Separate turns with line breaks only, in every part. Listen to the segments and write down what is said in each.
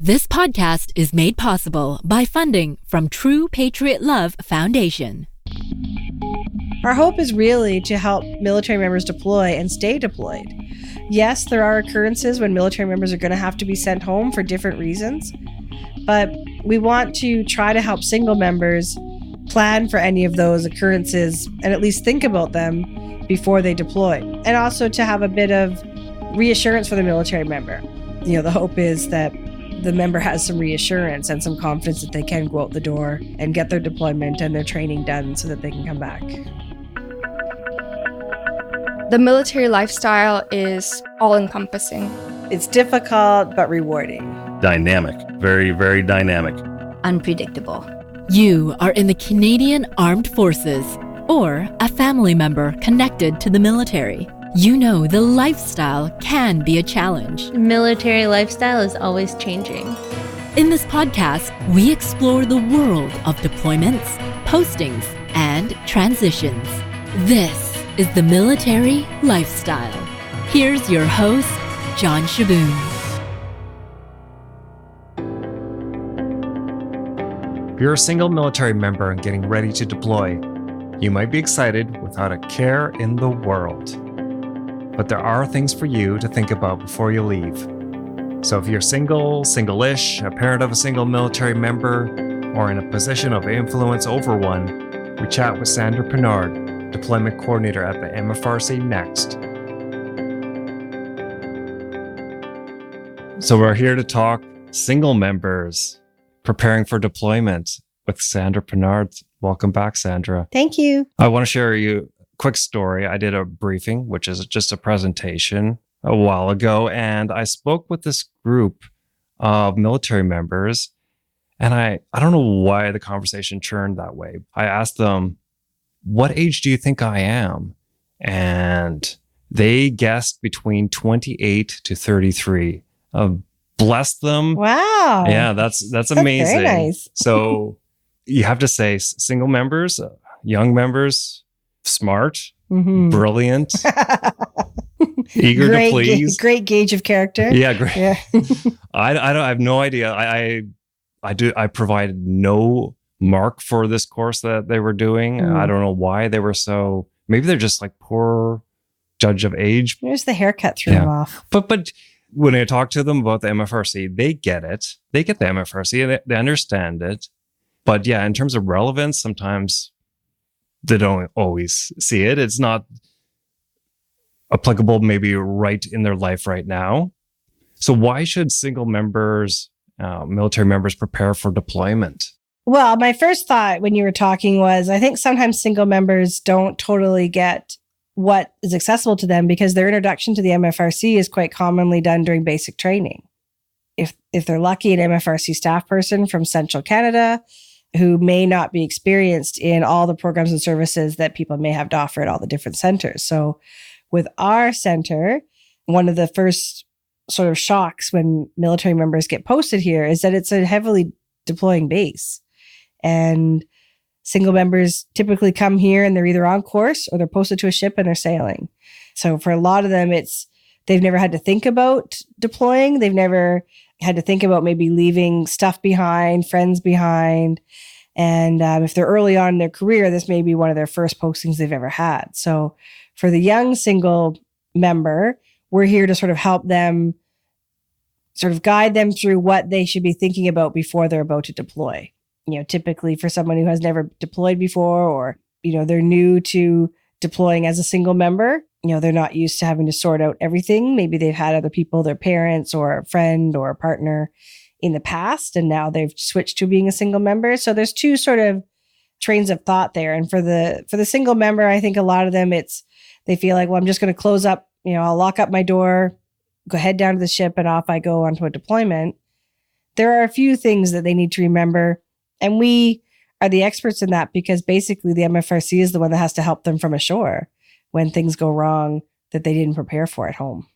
This podcast is made possible by funding from True Patriot Love Foundation.
Our hope is really to help military members deploy and stay deployed. Yes, there are occurrences when military members are going to have to be sent home for different reasons, but we want to try to help single members plan for any of those occurrences and at least think about them before they deploy. And also to have a bit of reassurance for the military member. You know, the hope is that the member has some reassurance and some confidence that they can go out the door and get their deployment and their training done so that they can come back.
The military lifestyle is all-encompassing.
It's difficult but rewarding.
Dynamic. Very, very dynamic.
Unpredictable.
You are in the Canadian Armed Forces or a family member connected to the military. You know the lifestyle can be a challenge.
Military lifestyle is always changing.
In this podcast, we explore the world of deployments, postings, and transitions. This is the military lifestyle. Here's your host, John Shaboon.
If you're a single military member and getting ready to deploy, you might be excited without a care in the world. But there are things for you to think about before you leave. So if you're single, single-ish, a parent of a single military member, or in a position of influence over one, we chat with Sandra Pinard, Deployment Coordinator at the MFRC next. So we're here to talk single members preparing for deployment with Sandra Pinard. Welcome back, Sandra.
Thank you.
I want to share you quick story. I did a briefing, which is just a presentation a while ago, and I spoke with this group of military members, and I don't know why the conversation turned that way. I asked them, what age do you think I am? And they guessed between 28 to 33. Bless them.
Wow.
Yeah, that's amazing.
Very nice.
So you have to say single members, young members, smart, brilliant, eager to please.
Great gauge of character.
Yeah, great.
Yeah.
I have no idea. I provided no mark for this course that they were doing. I don't know why they were so. Maybe they're just like poor judge of age.
There's the haircut threw them off.
But when I talk to them about the MFRC, they get it. They get the MFRC and they understand it. But yeah, in terms of relevance, sometimes they don't always see it. It's not applicable maybe right in their life right now. So why should single members, military members prepare for deployment?
Well, my first thought when you were talking was, I think sometimes single members don't totally get what is accessible to them because their introduction to the MFRC is quite commonly done during basic training. If they're lucky, an MFRC staff person from Central Canada who may not be experienced in all the programs and services that people may have to offer at all the different centers. So with our center, one of the first sort of shocks when military members get posted here is that it's a heavily deploying base. And single members typically come here and they're either on course or they're posted to a ship and they're sailing. So for a lot of them, they've never had to think about deploying. They've never had to think about maybe leaving stuff behind, friends behind. And if they're early on in their career, this may be one of their first postings they've ever had. So for the young single member, we're here to sort of help them, sort of guide them through what they should be thinking about before they're about to deploy. You know, typically for someone who has never deployed before, or, you know, they're new to deploying as a single member, you know, they're not used to having to sort out everything. Maybe they've had other people, their parents or a friend or a partner in the past, and now they've switched to being a single member. So there's two sort of trains of thought there. And for the single member, I think a lot of them, they feel like, well, I'm just going to close up, you know, I'll lock up my door, go head down to the ship, and off I go onto a deployment. There are a few things that they need to remember. And we are the experts in that because basically the MFRC is the one that has to help them from ashore when things go wrong that they didn't prepare for at home.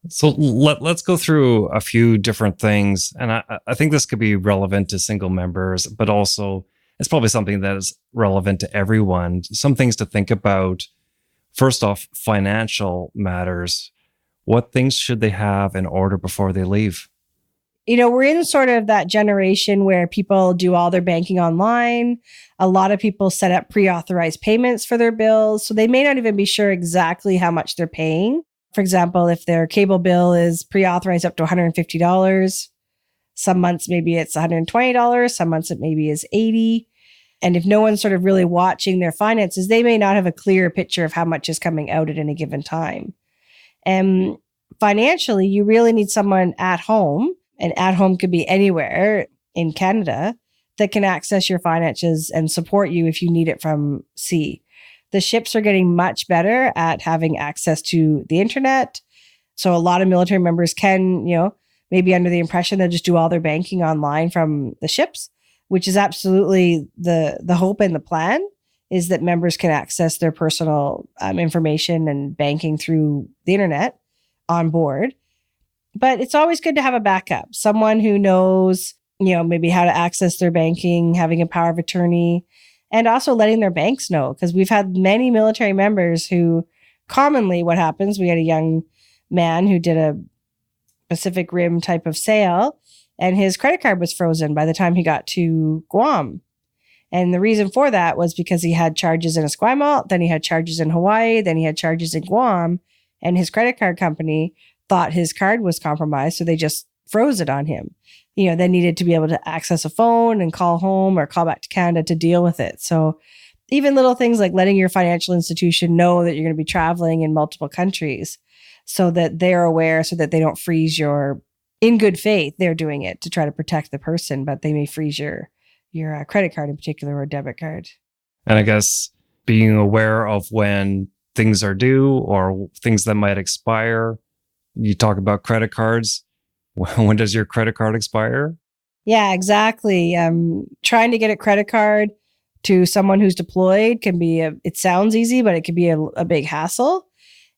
So let's go through a few different things. And I think this could be relevant to single members, but also it's probably something that is relevant to everyone. Some things to think about. First off, financial matters. What things should they have in order before they leave?
we're in sort of that generation where people do all their banking online. A lot of people set up pre-authorized payments for their bills. So they may not even be sure exactly how much they're paying. For example, if their cable bill is pre-authorized up to $150, some months maybe it's $120, some months it maybe is $80. And if no one's sort of really watching their finances, they may not have a clear picture of how much is coming out at any given time. And financially, you really need someone at home, and at home could be anywhere in Canada, that can access your finances and support you if you need it from sea. The ships are getting much better at having access to the internet. So a lot of military members can, maybe under the impression they'll just do all their banking online from the ships, which is absolutely the hope and the plan, is that members can access their personal information and banking through the internet on board. But it's always good to have a backup, someone who knows, maybe how to access their banking, having a power of attorney, and also letting their banks know. Because we've had many military members who commonly what happens, we had a young man who did a Pacific Rim type of sail, and his credit card was frozen by the time he got to Guam. And the reason for that was because he had charges in Esquimalt, then he had charges in Hawaii, then he had charges in Guam, and his credit card company thought his card was compromised, so they just froze it on him. Then needed to be able to access a phone and call home or call back to Canada to deal with it. So even little things like letting your financial institution know that you're going to be traveling in multiple countries so that they're aware, so that they don't freeze in good faith, they're doing it to try to protect the person, but they may freeze your credit card in particular, or debit card.
And I guess being aware of when things are due or things that might expire. You talk about credit cards. When does your credit card expire?
Yeah, exactly. Trying to get a credit card to someone who's deployed can be, it sounds easy, but it can be a big hassle.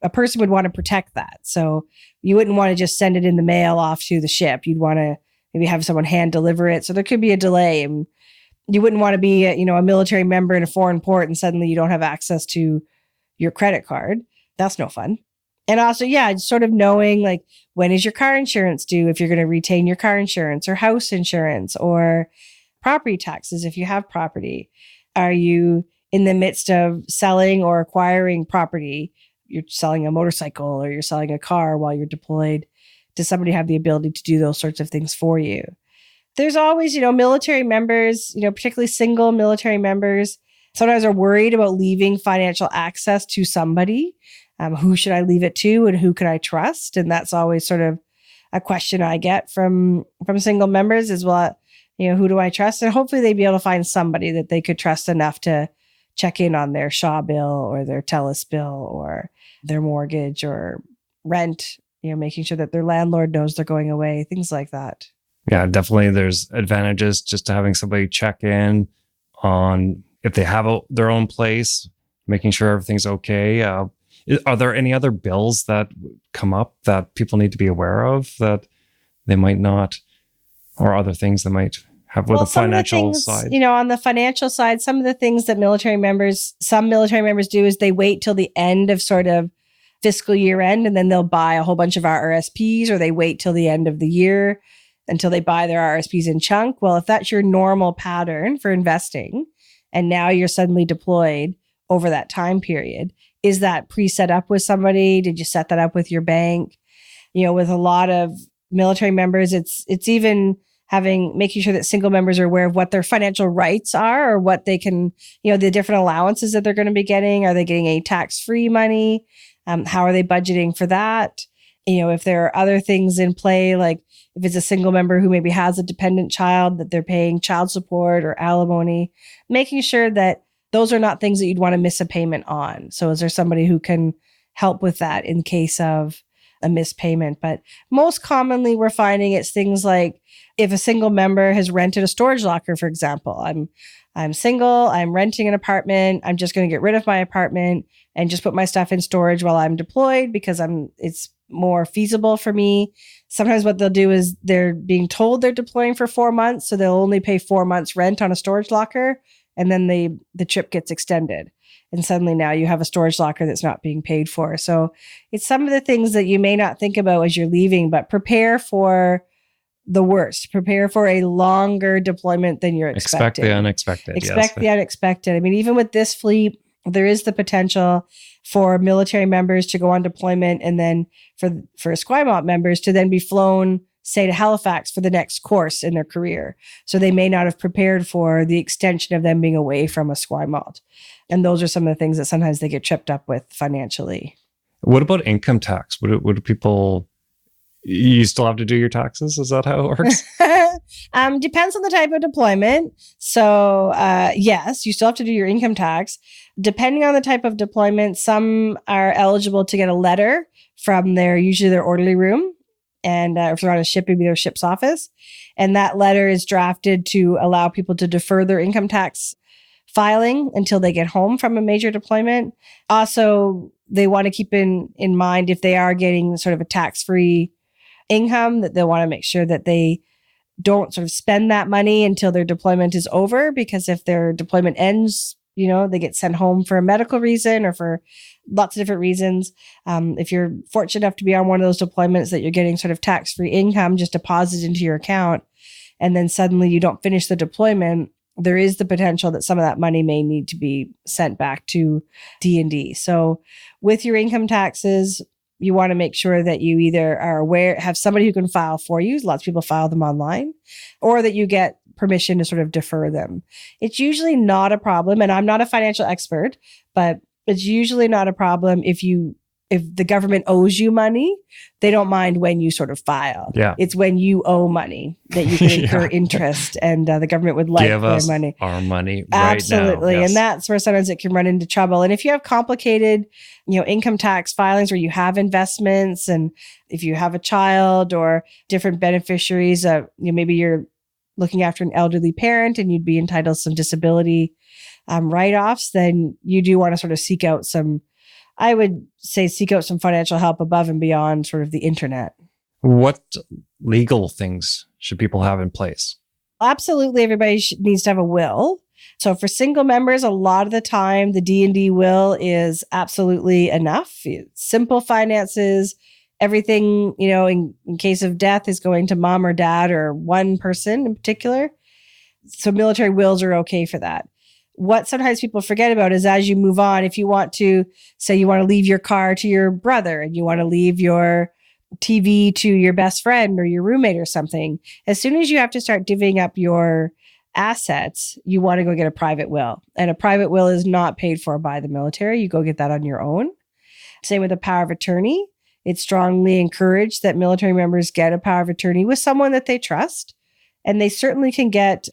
A person would want to protect that. So you wouldn't want to just send it in the mail off to the ship. You'd want to maybe have someone hand deliver it. So there could be a delay, and you wouldn't want to be a military member in a foreign port and suddenly you don't have access to your credit card. That's no fun. And also, sort of knowing like, when is your car insurance due if you're going to retain your car insurance, or house insurance, or property taxes if you have property. Are you in the midst of selling or acquiring property? You're selling a motorcycle or you're selling a car while you're deployed. Does somebody have the ability to do those sorts of things for you? There's always, military members, particularly single military members, sometimes are worried about leaving financial access to somebody. Who should I leave it to, and who can I trust? And that's always sort of a question I get from single members as well. Who do I trust? And hopefully they'd be able to find somebody that they could trust enough to check in on their Shaw bill or their TELUS bill or their mortgage or rent, making sure that their landlord knows they're going away, things like that.
Yeah, definitely. There's advantages just to having somebody check in on if they have their own place, making sure everything's okay. Are there any other bills that come up that people need to be aware of that they might not, or other things that might have with the financial side?
On the financial side, some of the things that some military members do is they wait till the end of sort of fiscal year end, and then they'll buy a whole bunch of RRSPs, or they wait till the end of the year until they buy their RRSPs in chunk. Well, if that's your normal pattern for investing, and now you're suddenly deployed over that time period, is that pre-set up with somebody? Did you set that up with your bank? With a lot of military members, it's even making sure that single members are aware of what their financial rights are, or what they can, the different allowances that they're going to be getting. Are they getting any tax-free money? How are they budgeting for that? If there are other things in play, like if it's a single member who maybe has a dependent child, that they're paying child support or alimony, making sure that those are not things that you'd want to miss a payment on. So is there somebody who can help with that in case of a missed payment? But most commonly, we're finding it's things like if a single member has rented a storage locker, for example. I'm single, I'm renting an apartment, I'm just going to get rid of my apartment and just put my stuff in storage while I'm deployed because it's more feasible for me. Sometimes what they'll do is they're being told they're deploying for 4 months, so they'll only pay 4 months rent on a storage locker. And then the trip gets extended. And suddenly now you have a storage locker that's not being paid for. So it's some of the things that you may not think about as you're leaving, but prepare for the worst. Prepare for a longer deployment than you're expecting.
Expect the unexpected.
Expect the unexpected. I mean, even with this fleet, there is the potential for military members to go on deployment, and then for Esquimalt members to then be flown, say, to Halifax for the next course in their career. So they may not have prepared for the extension of them being away from Esquimalt. And those are some of the things that sometimes they get tripped up with financially.
What about income tax? What do people... You still have to do your taxes? Is that how it works?
Depends on the type of deployment. So yes, you still have to do your income tax. Depending on the type of deployment, some are eligible to get a letter from usually their orderly room. And if they're on a ship, it'd be their ship's office. And that letter is drafted to allow people to defer their income tax filing until they get home from a major deployment. Also, they want to keep in mind if they are getting sort of a tax-free income, that they'll want to make sure that they don't sort of spend that money until their deployment is over, because if their deployment ends, they get sent home for a medical reason or for lots of different reasons. If you're fortunate enough to be on one of those deployments that you're getting sort of tax-free income just deposited into your account, and then suddenly you don't finish the deployment, there is the potential that some of that money may need to be sent back to D&D. So with your income taxes, you want to make sure that you either are aware, have somebody who can file for you. Lots of people file them online, or that you get permission to sort of defer them. It's usually not a problem. And I'm not a financial expert, but it's usually not a problem if the government owes you money. They don't mind when you sort of file.
Yeah.
It's when you owe money that you can incur interest, and the government would like
Give
their
us
money.
Our money right
Absolutely.
now. Yes.
And that's where sometimes it can run into trouble. And if you have complicated, income tax filings where you have investments, and if you have a child or different beneficiaries, maybe you're looking after an elderly parent and you'd be entitled to some disability write-offs, then you do want to sort of seek out some financial help above and beyond sort of the internet.
What legal things should people have in place?
Absolutely, everybody needs to have a will. So for single members, a lot of the time, the D&D will is absolutely enough. Simple finances, everything, in case of death is going to mom or dad or one person in particular. So military wills are okay for that. What sometimes people forget about is as you move on, if you want to, say you want to leave your car to your brother and you want to leave your TV to your best friend or your roommate or something, as soon as you have to start divvying up your assets, you want to go get a private will. And a private will is not paid for by the military. You go get that on your own. Same with a power of attorney. It's strongly encouraged that military members get a power of attorney with someone that they trust. And they certainly can get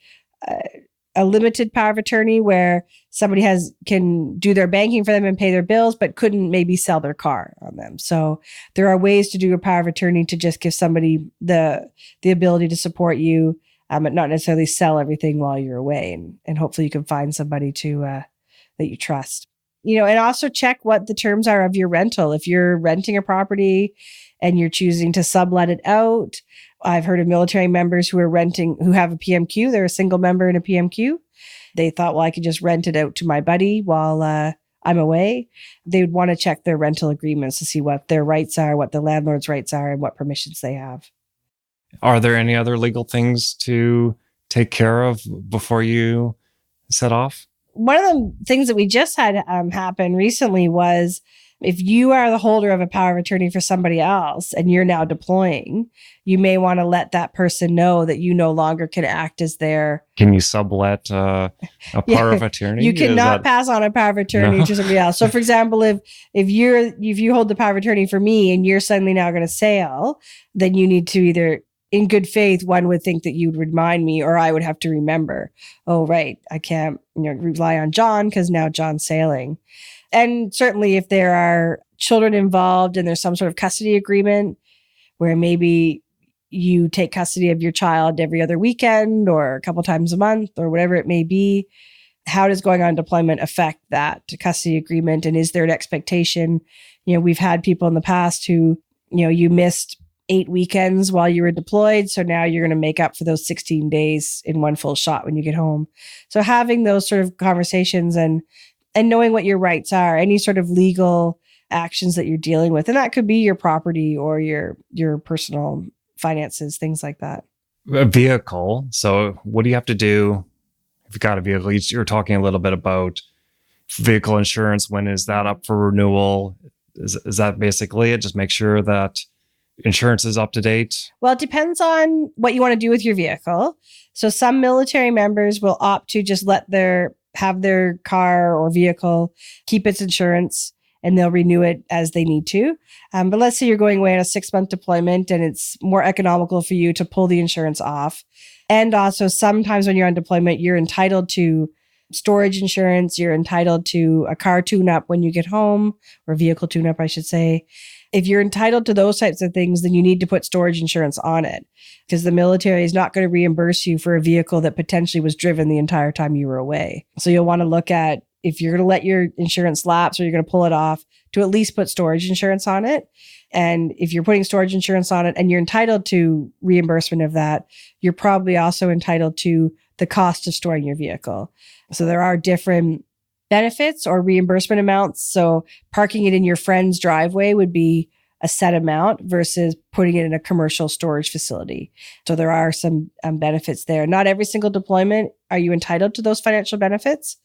a limited power of attorney where somebody can do their banking for them and pay their bills, but couldn't maybe sell their car on them. So there are ways to do a power of attorney to just give somebody the ability to support you, but not necessarily sell everything while you're away. And hopefully you can find somebody that you trust. And also check what the terms are of your rental. If you're renting a property and you're choosing to sublet it out, I've heard of military members who have a PMQ. They're a single member in a PMQ. They thought, well, I could just rent it out to my buddy while I'm away. They would want to check their rental agreements to see what their rights are, what the landlord's rights are, and what permissions they have.
Are there any other legal things to take care of before you set off?
One of the things that we just had happen recently was if you are the holder of a power of attorney for somebody else and you're now deploying, you may want to let that person know that you no longer can act as their...
Can you sublet a power of attorney?
You cannot pass on a power of attorney to somebody else. So for example, if you hold the power of attorney for me and you're suddenly now going to sail, then you need to either, in good faith, one would think that you would remind me, or I would have to remember, oh, right, I can't rely on John because now John's sailing. And certainly if there are children involved and there's some sort of custody agreement where maybe you take custody of your child every other weekend or a couple times a month or whatever it may be, how does going on deployment affect that custody agreement? And is there an expectation? We've had people in the past who, you missed 8 weekends while you were deployed. So now you're going to make up for those 16 days in one full shot when you get home. So having those sort of conversations and knowing what your rights are, any sort of legal actions that you're dealing with. And that could be your property or your personal finances, things like that.
a vehicle. So what do you have to do if you've got a vehicle? You're talking a little bit about vehicle insurance. When is that up for renewal? Is that basically it? Just make sure that insurance is up to date?
Well, it depends on what you want to do with your vehicle. So some military members will opt to just have their car or vehicle keep its insurance, and they'll renew it as they need to. But let's say you're going away on a 6-month deployment and it's more economical for you to pull the insurance off. And also sometimes when you're on deployment, you're entitled to storage insurance. You're entitled to a car tune-up when you get home, or vehicle tune-up, I should say. If you're entitled to those types of things, then you need to put storage insurance on it, because the military is not going to reimburse you for a vehicle that potentially was driven the entire time you were away. So you'll want to look at, if you're going to let your insurance lapse or you're going to pull it off, to at least put storage insurance on it. And if you're putting storage insurance on it and you're entitled to reimbursement of that, you're probably also entitled to the cost of storing your vehicle. So there are different benefits or reimbursement amounts. So parking it in your friend's driveway would be a set amount versus putting it in a commercial storage facility. So there are some benefits there. Not every single deployment are you entitled to those financial benefits.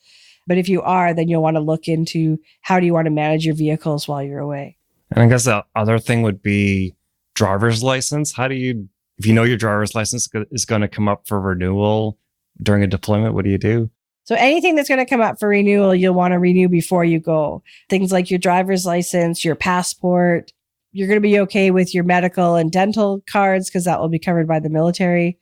But if you are, then you'll want to look into how do you want to manage your vehicles while you're away.
And I guess the other thing would be driver's license. How do you, if you know your driver's license is going to come up for renewal during a deployment, what do you do?
So anything that's going to come up for renewal, you'll want to renew before you go. Things like your driver's license, your passport. You're going to be okay with your medical and dental cards because that will be covered by the military.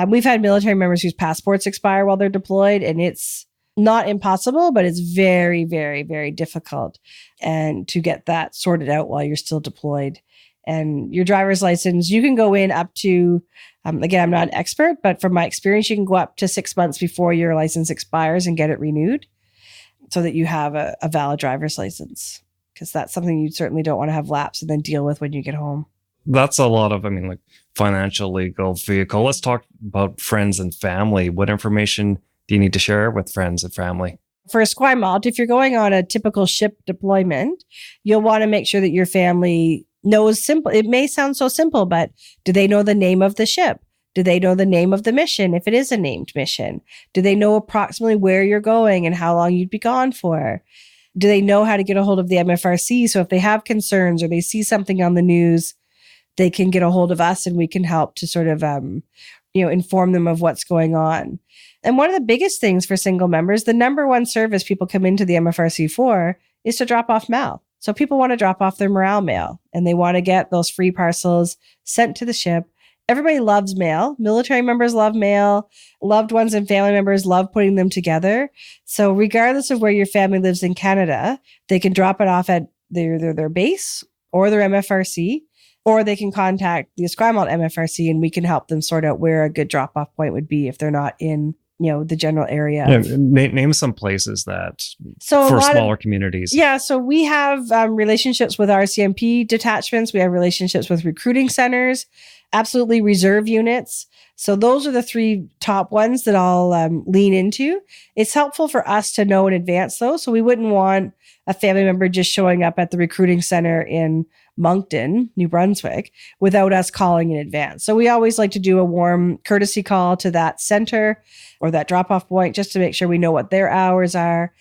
We've had military members whose passports expire while they're deployed, and it's not impossible, but it's very, very, very difficult and to get that sorted out while you're still deployed. And your driver's license, you can go in up to, again, I'm not an expert, but from my experience, you can go up to 6 months before your license expires and get it renewed so that you have a valid driver's license, because that's something you certainly don't want to have lapse and then deal with when you get home.
That's a lot of, like financial, legal, vehicle. Let's talk about friends and family. What information do you need to share with friends and family?
For Esquimalt, if you're going on a typical ship deployment, you'll want to make sure that your family knows simple. It may sound so simple, but do they know the name of the ship? Do they know the name of the mission if it is a named mission? Do they know approximately where you're going and how long you'd be gone for? Do they know how to get a hold of the MFRC? So if they have concerns or they see something on the news, they can get a hold of us and we can help to sort of, inform them of what's going on. And one of the biggest things for single members, the number one service people come into the MFRC for is to drop off mail. So people want to drop off their morale mail and they want to get those free parcels sent to the ship. Everybody loves mail. Military members love mail. Loved ones and family members love putting them together. So regardless of where your family lives in Canada, they can drop it off at their base or their MFRC, or they can contact the Esquimalt MFRC and we can help them sort out where a good drop-off point would be if they're not in the general area.
Yeah, name some places that for smaller communities.
Yeah, so we have relationships with RCMP detachments. We have relationships with recruiting centers, absolutely reserve units. So those are the 3 top ones that I'll lean into. It's helpful for us to know in advance, though. So we wouldn't want a family member just showing up at the recruiting center in Moncton, New Brunswick, without us calling in advance. So we always like to do a warm courtesy call to that center or that drop-off point just to make sure we know what their hours are.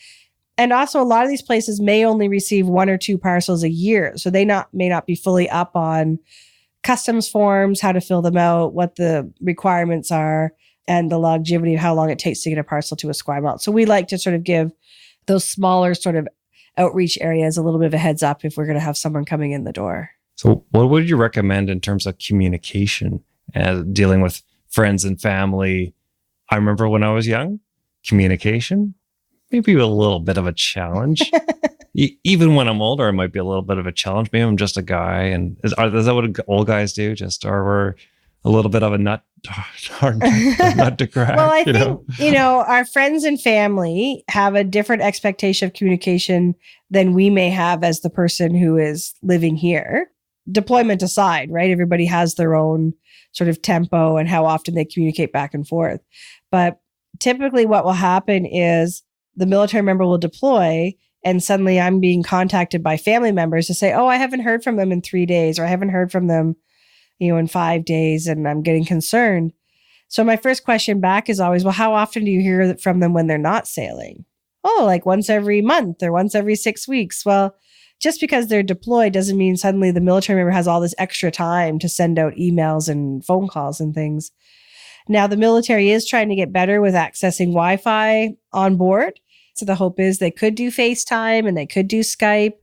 And also a lot of these places may only receive 1 or 2 parcels a year. So they may not be fully up on customs forms, how to fill them out, what the requirements are, and the longevity of how long it takes to get a parcel to Esquimalt. So we like to sort of give those smaller sort of outreach areas a little bit of a heads up if we're going to have someone coming in the door.
So what would you recommend in terms of communication and dealing with friends and family? I remember when I was young, communication, maybe a little bit of a challenge. Even when I'm older, it might be a little bit of a challenge. Maybe I'm just a guy. And is that what old guys do? Or we're a little bit of a nut to crack?
Well, I think, our friends and family have a different expectation of communication than we may have as the person who is living here. Deployment aside, right? Everybody has their own sort of tempo and how often they communicate back and forth. But typically what will happen is the military member will deploy and suddenly I'm being contacted by family members to say, oh, I haven't heard from them in 3 days, or I haven't heard from them, in 5 days, and I'm getting concerned. So my first question back is always, well, how often do you hear from them when they're not sailing? Oh, like once every month or once every 6 weeks. Well, just because they're deployed doesn't mean suddenly the military member has all this extra time to send out emails and phone calls and things. Now, the military is trying to get better with accessing Wi-Fi on board. So the hope is they could do FaceTime and they could do Skype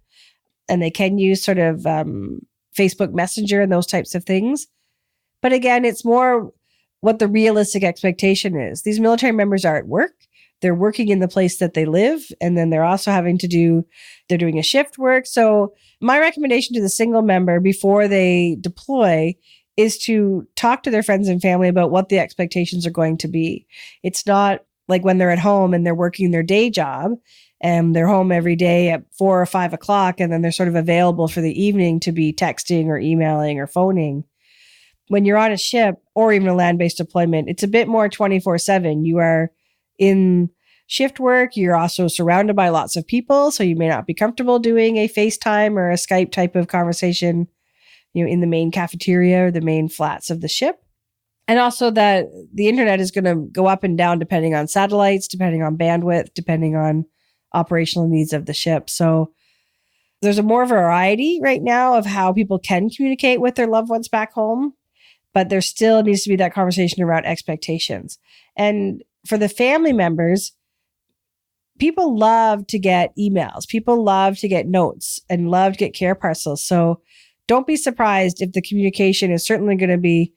and they can use sort of Facebook Messenger and those types of things. But again, it's more what the realistic expectation is. These military members are at work. They're working in the place that they live. And then they're also they're doing a shift work. So my recommendation to the single member before they deploy is to talk to their friends and family about what the expectations are going to be. It's not like when they're at home and they're working their day job and they're home every day at 4 or 5 o'clock, and then they're sort of available for the evening to be texting or emailing or phoning. When you're on a ship or even a land-based deployment, it's a bit more 24/7. You are in shift work. You're also surrounded by lots of people, so you may not be comfortable doing a FaceTime or a Skype type of conversation, in the main cafeteria or the main flats of the ship. And also that the internet is going to go up and down depending on satellites, depending on bandwidth, depending on operational needs of the ship. So there's a more variety right now of how people can communicate with their loved ones back home, but there still needs to be that conversation around expectations. And for the family members, people love to get emails. People love to get notes and love to get care parcels. So don't be surprised if the communication is certainly going to be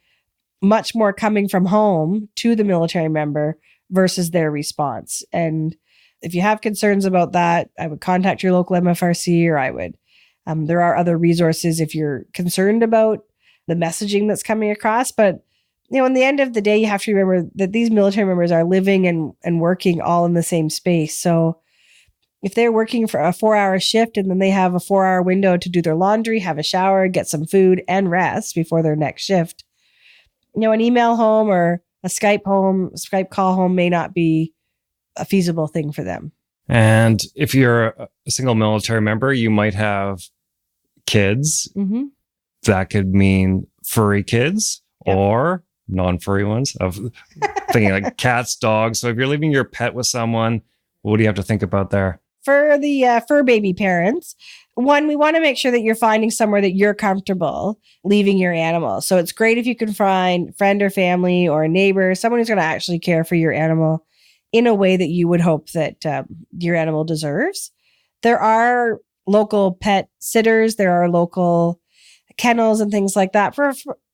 much more coming from home to the military member versus their response. And if you have concerns about that, I would contact your local MFRC, or I would. There are other resources if you're concerned about the messaging that's coming across. But in the end of the day, you have to remember that these military members are living and working all in the same space. So if they're working for a 4-hour shift and then they have a 4-hour window to do their laundry, have a shower, get some food, and rest before their next shift, an email home or a Skype call home may not be a feasible thing for them.
And if you're a single military member, you might have kids.
Mm-hmm.
That could mean furry kids or non-furry ones. Of thinking like cats, dogs. So if you're leaving your pet with someone, what do you have to think about there?
For the fur baby parents, one, we want to make sure that you're finding somewhere that you're comfortable leaving your animal. So it's great if you can find a friend or family or a neighbor, someone who's going to actually care for your animal in a way that you would hope that your animal deserves. There are local pet sitters. There are local kennels and things like that.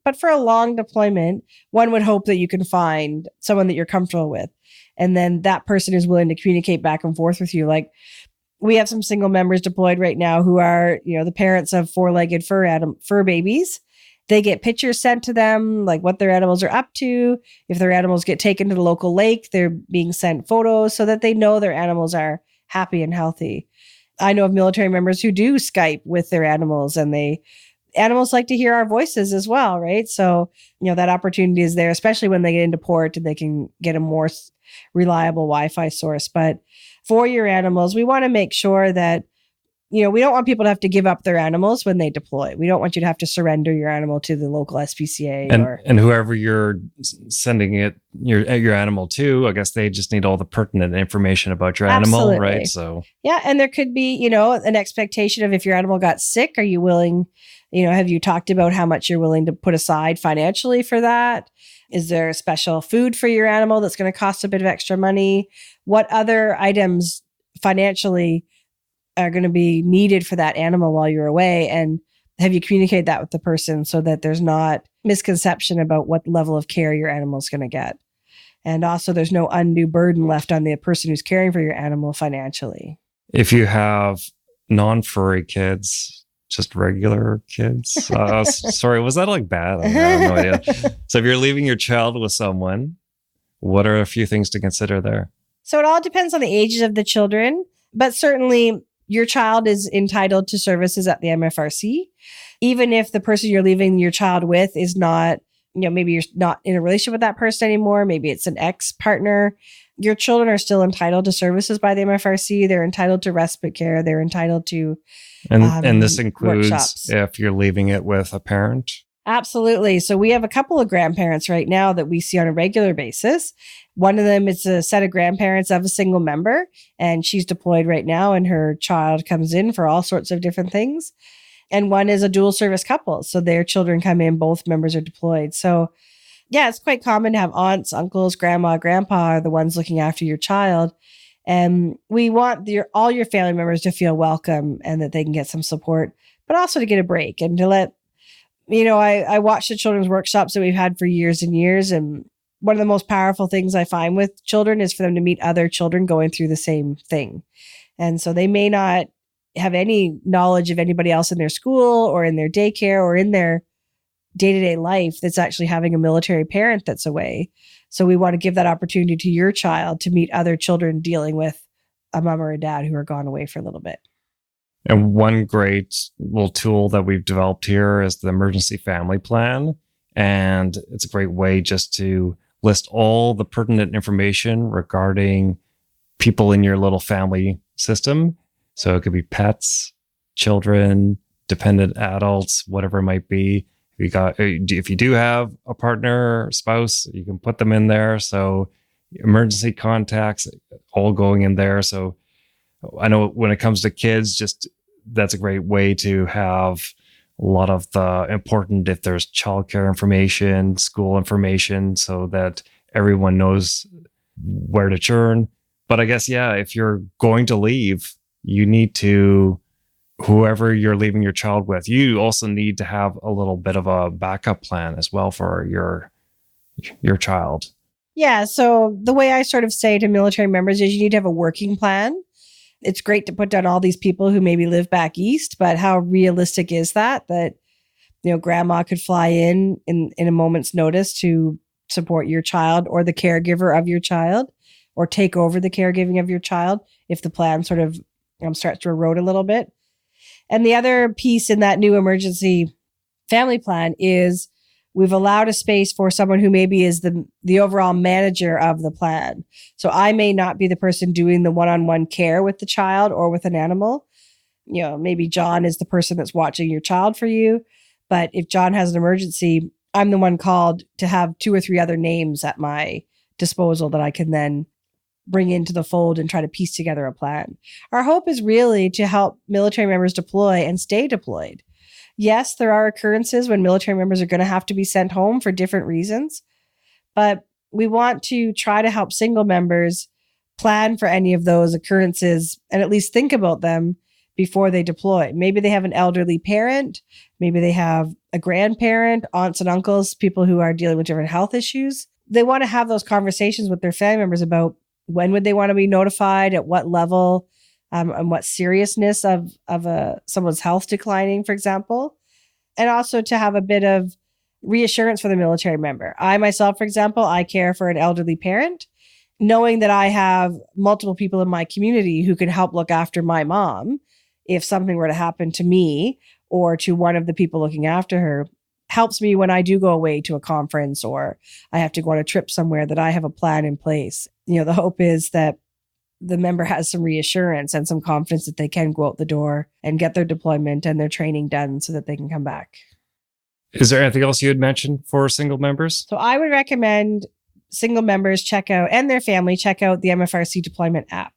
But for a long deployment, one would hope that you can find someone that you're comfortable with. And then that person is willing to communicate back and forth with you. Like we have some single members deployed right now who are, the parents of 4-legged fur babies. They get pictures sent to them, like what their animals are up to. If their animals get taken to the local lake, they're being sent photos so that they know their animals are happy and healthy. I know of military members who do Skype with their animals, and animals like to hear our voices as well, right? So, that opportunity is there, especially when they get into port and they can get a more reliable Wi-Fi source. But for your animals, we want to make sure that, we don't want people to have to give up their animals when they deploy. We don't want you to have to surrender your animal to the local SPCA.
And whoever you're sending your animal to, I guess they just need all the pertinent information about your
Absolutely.
Animal, right? So
yeah, and there could be, an expectation of if your animal got sick, are you willing, have you talked about how much you're willing to put aside financially for that? Is there special food for your animal that's going to cost a bit of extra money? What other items financially are going to be needed for that animal while you're away? And have you communicated that with the person so that there's not misconception about what level of care your animal is going to get? And also there's no undue burden left on the person who's caring for your animal financially.
If you have non-furry kids, just regular kids. Sorry, was that like bad? I have no idea. So if you're leaving your child with someone, what are a few things to consider there?
So it all depends on the ages of the children, but certainly your child is entitled to services at the MFRC. Even if the person you're leaving your child with is not, maybe you're not in a relationship with that person anymore. Maybe it's an ex-partner. Your children are still entitled to services by the MFRC. They're entitled to respite care. They're entitled to
and this includes
workshops.
If you're leaving it with a parent.
Absolutely. So we have a couple of grandparents right now that we see on a regular basis. One of them is a set of grandparents of a single member, and she's deployed right now, and her child comes in for all sorts of different things. And one is a dual service couple. So their children come in, both members are deployed. So yeah, it's quite common to have aunts, uncles, grandma, grandpa are the ones looking after your child. And we want all your family members to feel welcome and that they can get some support, but also to get a break and to let, I watch the children's workshops that we've had for years and years. And one of the most powerful things I find with children is for them to meet other children going through the same thing. And so they may not have any knowledge of anybody else in their school or in their daycare or in their day-to-day life that's actually having a military parent that's away. So we want to give that opportunity to your child to meet other children dealing with a mom or a dad who are gone away for a little bit.
And one great little tool that we've developed here is the emergency family plan. And it's a great way just to list all the pertinent information regarding people in your little family system. So it could be pets, children, dependent adults, whatever it might be. If you do have a partner or spouse, you can put them in there. So emergency contacts all going in there. So I know when it comes to kids, that's a great way to have a lot of the important, if there's childcare information, school information, so that everyone knows where to turn. But I guess, if you're going to leave, you need to, whoever you're leaving your child with, you also need to have a little bit of a backup plan as well for your child.
Yeah. So the way I sort of say to military members is you need to have a working plan. It's great to put down all these people who maybe live back east, but how realistic is that grandma could fly in a moment's notice to support your child or the caregiver of your child, or take over the caregiving of your child if the plan sort of starts to erode a little bit. And the other piece in that new emergency family plan is we've allowed a space for someone who maybe is the overall manager of the plan. So I may not be the person doing the one-on-one care with the child or with an animal. Maybe John is the person that's watching your child for you. But if John has an emergency, I'm the one called to have 2 or 3 other names at my disposal that I can then bring into the fold and try to piece together a plan. Our hope is really to help military members deploy and stay deployed. Yes, there are occurrences when military members are going to have to be sent home for different reasons, but we want to try to help single members plan for any of those occurrences and at least think about them before they deploy. Maybe they have an elderly parent, maybe they have a grandparent, aunts and uncles, people who are dealing with different health issues. They want to have those conversations with their family members about when would they want to be notified, at what level, and what seriousness of someone's health declining, for example. And also to have a bit of reassurance for the military member. I myself, for example, I care for an elderly parent. Knowing that I have multiple people in my community who can help look after my mom if something were to happen to me or to one of the people looking after her helps me when I do go away to a conference or I have to go on a trip somewhere, that I have a plan in place. The hope is that the member has some reassurance and some confidence that they can go out the door and get their deployment and their training done so that they can come back.
Is there anything else you had mentioned for single members?
So I would recommend single members check out, and their family check out, the MFRC deployment app.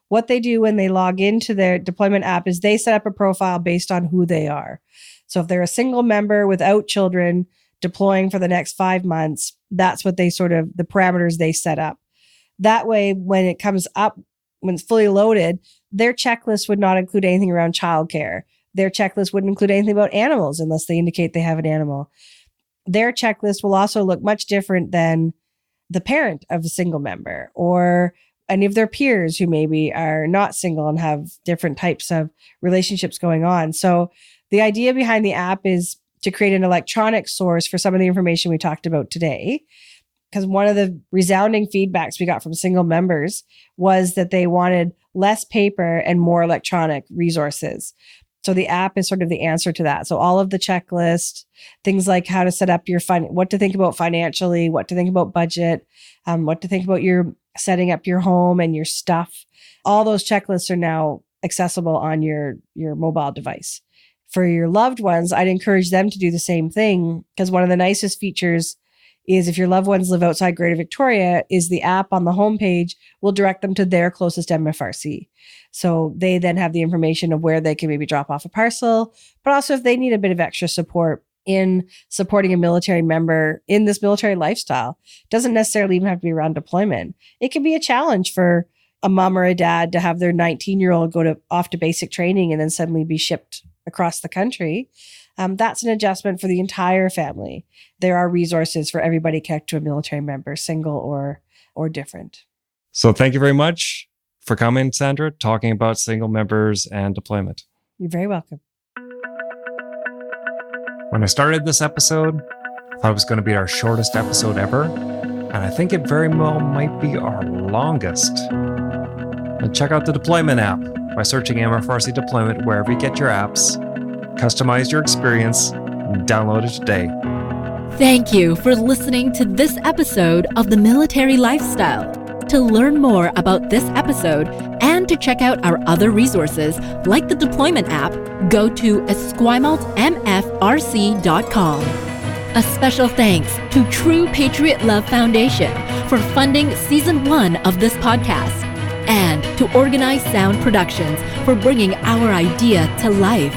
What they do when they log into their deployment app is they set up a profile based on who they are. So if they're a single member without children deploying for the next 5 months, that's what the parameters they set up. That way, when it comes up, when it's fully loaded, their checklist would not include anything around childcare. Their checklist wouldn't include anything about animals unless they indicate they have an animal. Their checklist will also look much different than the parent of a single member or any of their peers who maybe are not single and have different types of relationships going on. So the idea behind the app is to create an electronic source for some of the information we talked about today. Because one of the resounding feedbacks we got from single members was that they wanted less paper and more electronic resources. So the app is sort of the answer to that. So all of the checklist, things like how to set up your what to think about financially, what to think about budget, what to think about your setting up your home and your stuff. All those checklists are now accessible on your mobile device for your loved ones, I'd encourage them to do the same thing, because one of the nicest features is if your loved ones live outside Greater Victoria, is the app on the homepage will direct them to their closest MFRC. So they then have the information of where they can maybe drop off a parcel, but also if they need a bit of extra support in supporting a military member in this military lifestyle. Doesn't necessarily even have to be around deployment. It can be a challenge for a mom or a dad to have their 19-year-old go off to basic training and then suddenly be shipped across the country. That's an adjustment for the entire family. There are resources for everybody connected to a military member, single or different.
So thank you very much for coming, Sandra, talking about single members and deployment.
You're very welcome.
When I started this episode, I thought it was going to be our shortest episode ever, and I think it very well might be our longest. And check out the deployment app by searching MFRC deployment wherever you get your apps. Customize your experience and download it today.
Thank you for listening to this episode of The Military Lifestyle. To learn more about this episode and to check out our other resources like the deployment app, go to esquimaltmfrc.com. A special thanks to True Patriot Love Foundation for funding Season 1 of this podcast, and to Organized Sound Productions for bringing our idea to life.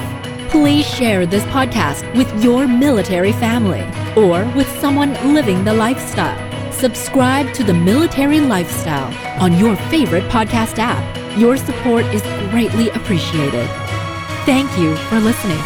Please share this podcast with your military family or with someone living the lifestyle. Subscribe to The Military Lifestyle on your favorite podcast app. Your support is greatly appreciated. Thank you for listening.